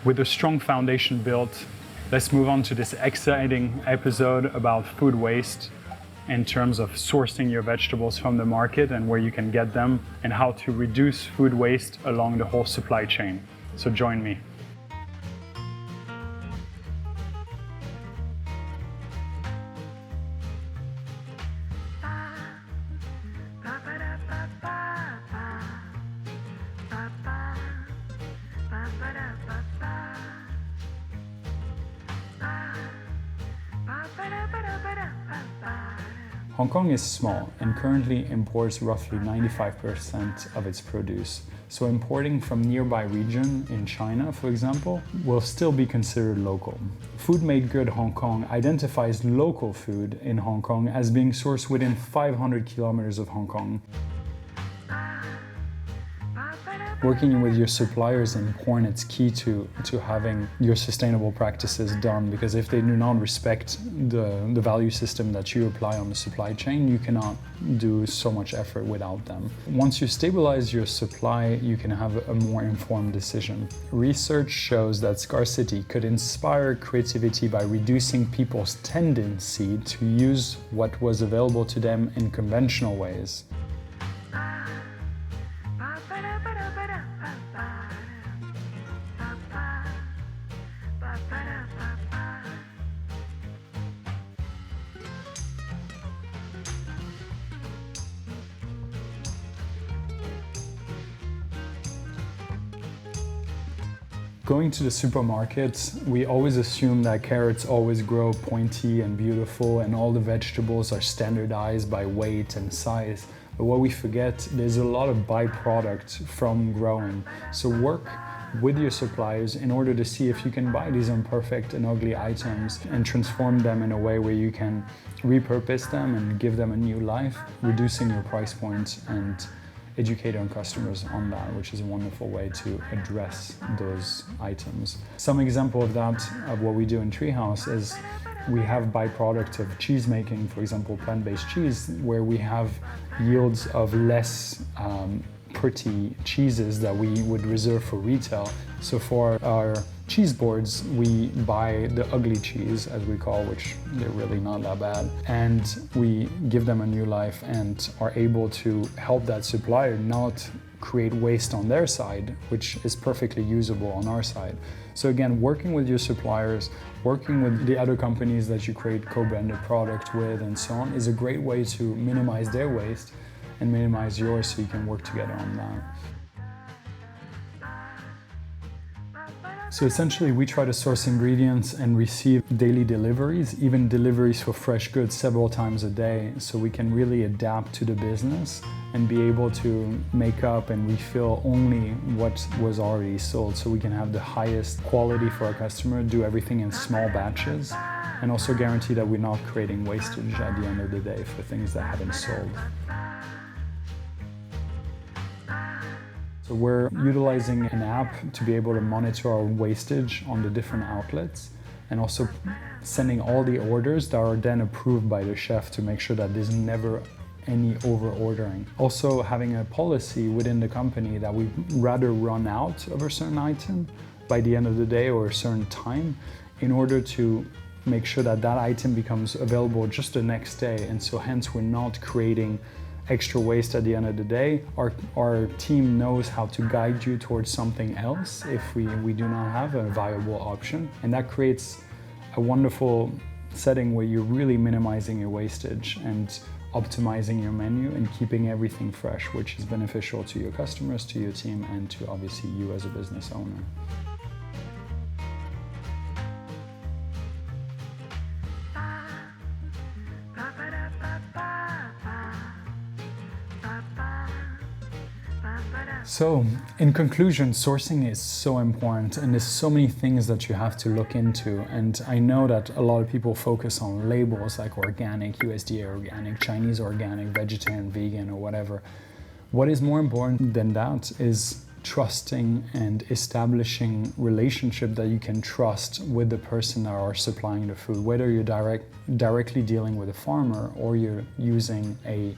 With a strong foundation built, let's move on to this exciting episode about food waste in terms of sourcing your vegetables from the market and where you can get them, and how to reduce food waste along the whole supply chain. So join me. Hong Kong is small and currently imports roughly 95% of its produce. So importing from nearby region in China, for example, will still be considered local. Food Made Good Hong Kong identifies local food in Hong Kong as being sourced within 500 kilometers of Hong Kong. Working with your suppliers in porn, it's key to having your sustainable practices done, because if they do not respect the value system that you apply on the supply chain, you cannot do so much effort without them. Once you stabilize your supply, you can have a more informed decision. Research shows that scarcity could inspire creativity by reducing people's tendency to use what was available to them in conventional ways. Going to the supermarket, we always assume that carrots always grow pointy and beautiful and all the vegetables are standardized by weight and size. But what we forget, there's a lot of byproduct from growing. So work with your suppliers in order to see if you can buy these imperfect and ugly items and transform them in a way where you can repurpose them and give them a new life, reducing your price points and educate our customers on that, which is a wonderful way to address those items. Some example of that, of what we do in Treehouse, is we have byproduct of cheese making, for example, plant-based cheese, where we have yields of less pretty cheeses that we would reserve for retail. So for our cheese boards, we buy the ugly cheese, as we call, which they're really not that bad, and we give them a new life and are able to help that supplier not create waste on their side, which is perfectly usable on our side. So again, working with your suppliers, working with the other companies that you create co-branded product with and so on, is a great way to minimize their waste and minimize yours, so you can work together on that. So essentially, we try to source ingredients and receive daily deliveries, even deliveries for fresh goods several times a day, so we can really adapt to the business and be able to make up and refill only what was already sold, so we can have the highest quality for our customer, do everything in small batches, and also guarantee that we're not creating wastage at the end of the day for things that haven't sold. So we're utilizing an app to be able to monitor our wastage on the different outlets, and also sending all the orders that are then approved by the chef to make sure that there's never any over ordering. Also having a policy within the company that we rather run out of a certain item by the end of the day or a certain time, in order to make sure that that item becomes available just the next day, and so hence we're not creating extra waste at the end of the day. Our team knows how to guide you towards something else if we do not have a viable option, and that creates a wonderful setting where you're really minimizing your wastage and optimizing your menu and keeping everything fresh, which is beneficial to your customers, to your team, and to obviously you as a business owner. So, in conclusion, sourcing is so important, and there's so many things that you have to look into. And I know that a lot of people focus on labels like organic, USDA organic, Chinese organic, vegetarian, vegan, or whatever. What is more important than that is trusting and establishing relationship that you can trust with the person that are supplying the food, whether you're directly dealing with a farmer or you're using a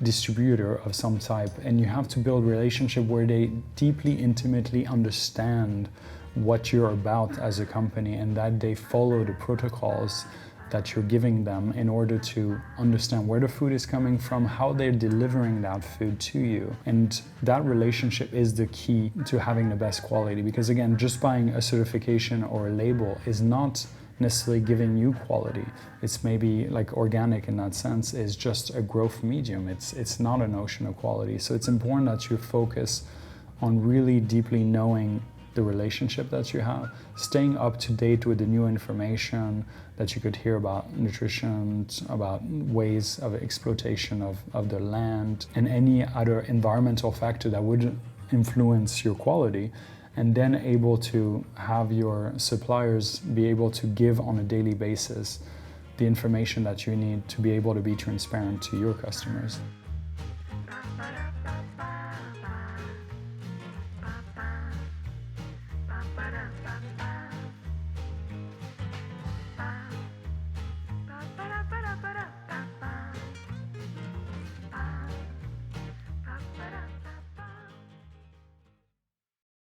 distributor of some type, and you have to build a relationship where they deeply, intimately understand what you're about as a company, and that they follow the protocols that you're giving them in order to understand where the food is coming from, how they're delivering that food to you. And that relationship is the key to having the best quality, because again, just buying a certification or a label is not necessarily giving you quality. It's maybe like organic in that sense is just a growth medium. It's not a notion of quality. So it's important that you focus on really deeply knowing the relationship that you have, staying up to date with the new information that you could hear about nutrition, about ways of exploitation of the land, and any other environmental factor that would influence your quality, and then able to have your suppliers be able to give on a daily basis the information that you need to be able to be transparent to your customers.